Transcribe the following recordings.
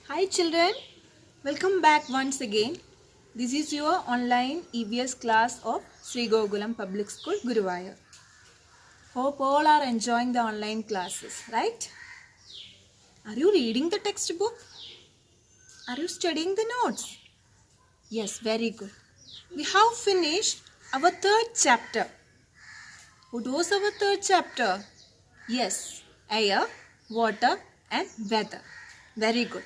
Hi children, welcome back once again. This is your online EVS class of Sri Gokulam Public School, Guruvayur. Hope all are enjoying the online classes, right? Are you reading the textbook? Are you studying the notes? Yes, very good. We have finished our third chapter. What was our third chapter? Yes, air, water and weather. Very good.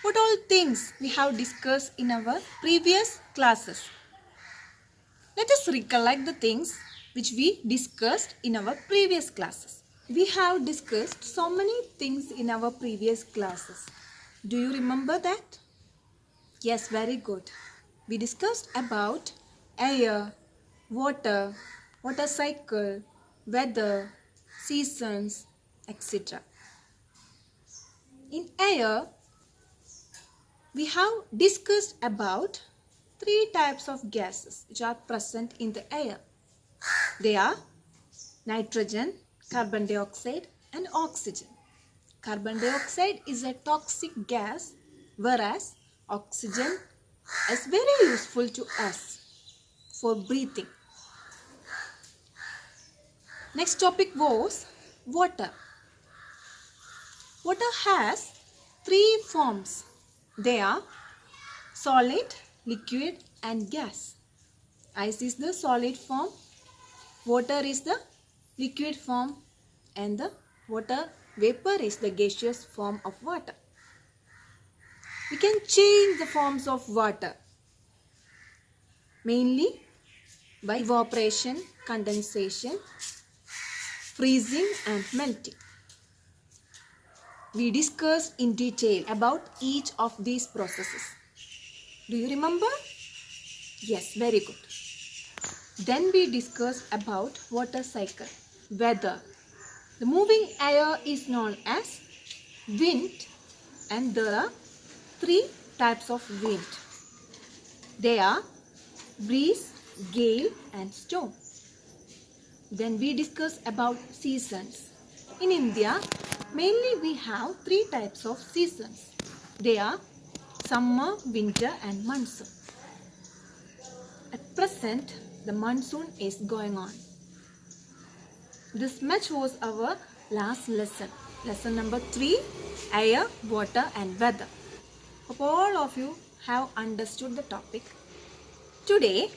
What all things we have discussed in our previous classes? Let us recollect the things which we discussed in our previous classes. We have discussed so many things in our previous classes. Do you remember that? Yes, very good. We discussed about air, water, water cycle, weather, seasons, etc. In air, we have discussed about three types of gases which are present in the air. They are nitrogen, carbon dioxide and oxygen. Carbon dioxide is a toxic gas, whereas oxygen is very useful to us for breathing. Next topic was water. Water has three forms. They are solid, liquid and gas. Ice is the solid form, water is the liquid form and the water vapor is the gaseous form of water. We can change the forms of water mainly by evaporation, condensation, freezing and melting. We discussed in detail about each of these processes. Do you remember? Yes, very good. Then we discussed about water cycle, weather. The moving air is known as wind and there are three types of wind. They are breeze, gale and storm. Then we discuss about seasons. In India, mainly we have three types of seasons. They are summer, winter and monsoon. At present, the monsoon is going on. This much was our last lesson. Lesson number 3, air, water and weather. Hope all of you have understood the topic. Today,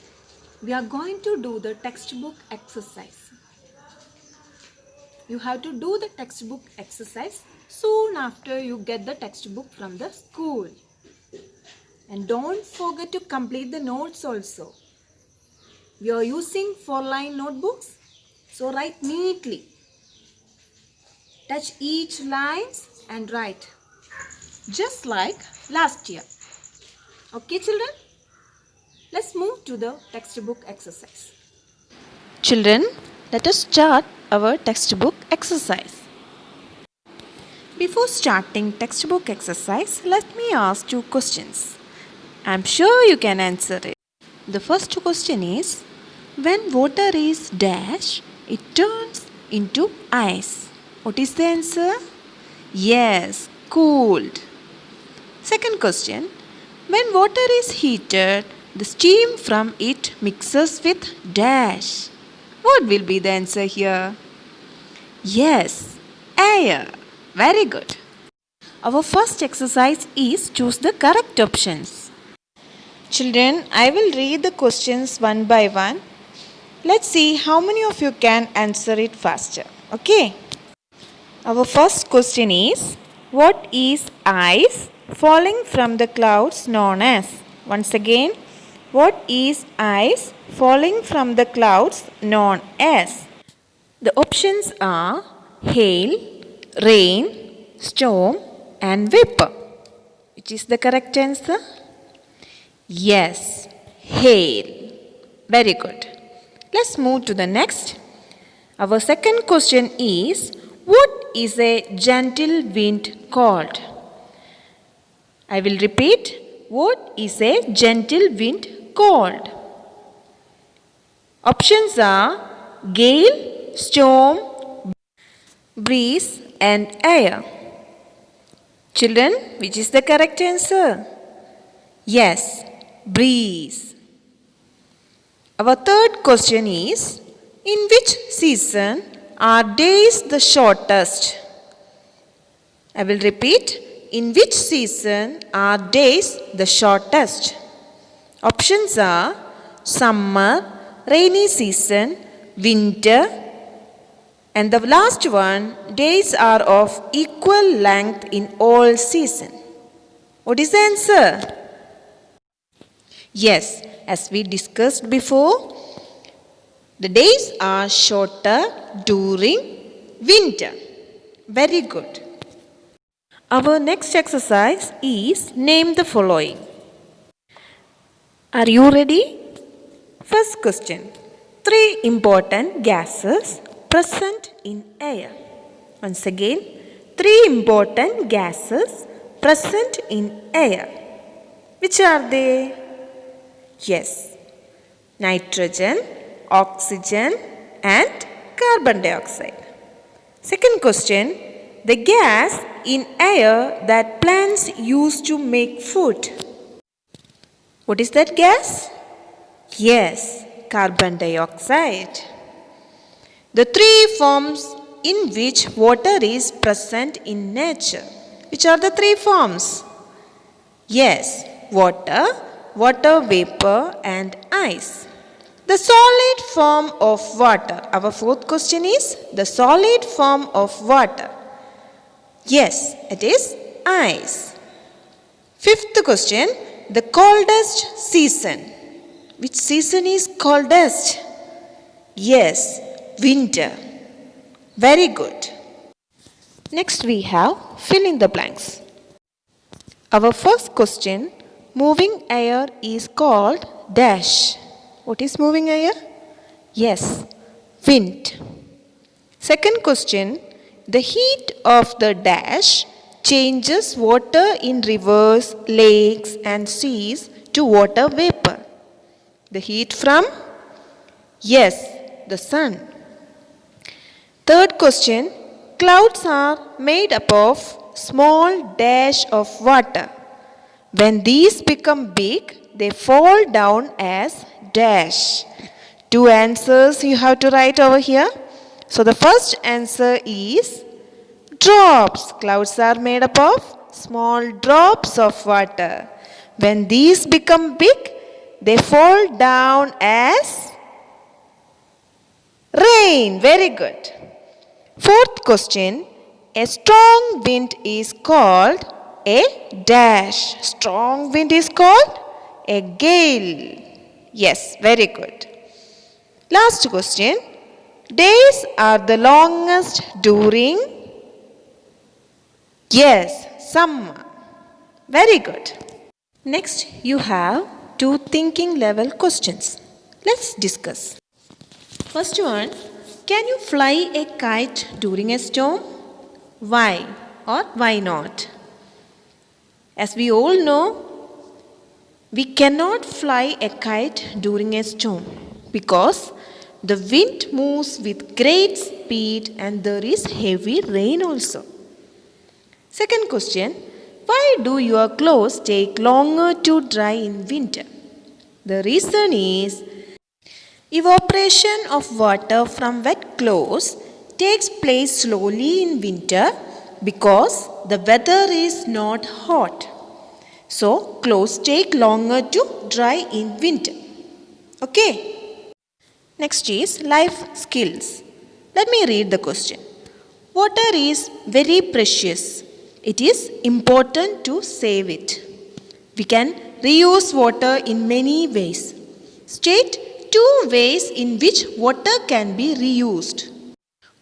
we are going to do the textbook exercise. You have to do the textbook exercise soon after you get the textbook from the school. And don't forget to complete the notes also. We are using 4-line notebooks. So write neatly. Touch each lines and write. Just like last year. Okay children? Let's move to the textbook exercise. Children, let us start our textbook exercise. Before starting textbook exercise, let me ask 2 questions. I'm sure you can answer it. The first question is, when water is dash, it turns into ice. What is the answer? Yes, cooled. Second question, when water is heated, the steam from it mixes with dash. What will be the answer here? Yes, air. Very good. Our first exercise is choose the correct options. Children, I will read the questions one by one. Let's see how many of you can answer it faster. Okay. Our first question is, what is ice falling from the clouds known as? Once again, what is ice falling from the clouds known as? The options are hail, rain, storm and vapor. Which is the correct answer? Yes, hail. Very good. Let's move to the next. Our second question is, what is a gentle wind called? I will repeat. What is a gentle wind called? Options are gale, storm, breeze and air. Children, which is the correct answer? Yes, breeze. Our third question is, in which season are days the shortest? I will repeat. In which season are days the shortest? Options are summer, rainy season, winter, and the last one, days are of equal length in all season. What is the answer? Yes, as we discussed before, the days are shorter during winter. Very good. Our next exercise is name the following. Are you ready? First question. 3 important gases present in air. Once again, 3 important gases present in air. Which are they? Yes, nitrogen, oxygen and carbon dioxide. Second question, the gas in air that plants use to make food. What is that gas? Yes, carbon dioxide. The 3 forms in which water is present in nature. Which are the 3 forms? Yes, water, water vapor and ice. The solid form of water. Our fourth question is the solid form of water. Yes, it is ice. Fifth question, the coldest season. Which season is coldest? Yes, winter. Very good. Next we have fill in the blanks. Our first question, moving air is called dash. What is moving air? Yes, wind. Second question, the heat of the dash changes water in rivers, lakes and seas to water vapor. The heat from? Yes, the sun. Third question, clouds are made up of small dash of water. When these become big, they fall down as dash. 2 answers you have to write over here. So the first answer is drops. Clouds are made up of small drops of water. When these become big, they fall down as rain. Very good. Fourth question, a strong wind is called a dash. Strong wind is called a gale. Yes, very good. Last question, days are the longest during? Yes, summer. Very good. Next, you have 2 thinking level questions. Let's discuss. First one, can you fly a kite during a storm? Why or why not? As we all know, we cannot fly a kite during a storm because the wind moves with great speed and there is heavy rain also. Second question, why do your clothes take longer to dry in winter? The reason is evaporation of water from wet clothes takes place slowly in winter because the weather is not hot. So, clothes take longer to dry in winter. Okay. Next is life skills. Let me read the question. Water is very precious. It is important to save it. We can reuse water in many ways. State 2 ways in which water can be reused.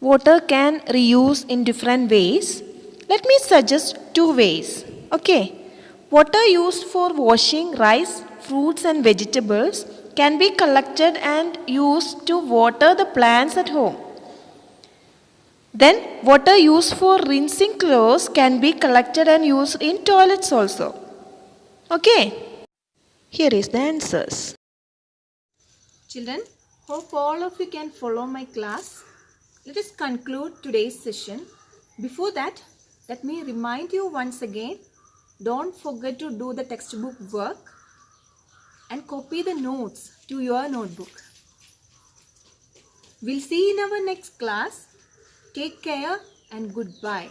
Water can reuse in different ways. Let me suggest 2 ways. Okay. Water used for washing rice, fruits and vegetables can be collected and used to water the plants at home. Then water used for rinsing clothes can be collected and used in toilets also. Okay. Here is the answers. Children, hope all of you can follow my class. Let us conclude today's session. Before that, Let me remind you once again, don't forget to do the textbook work and copy the notes to your notebook. We'll see you in our next class. Take care and goodbye.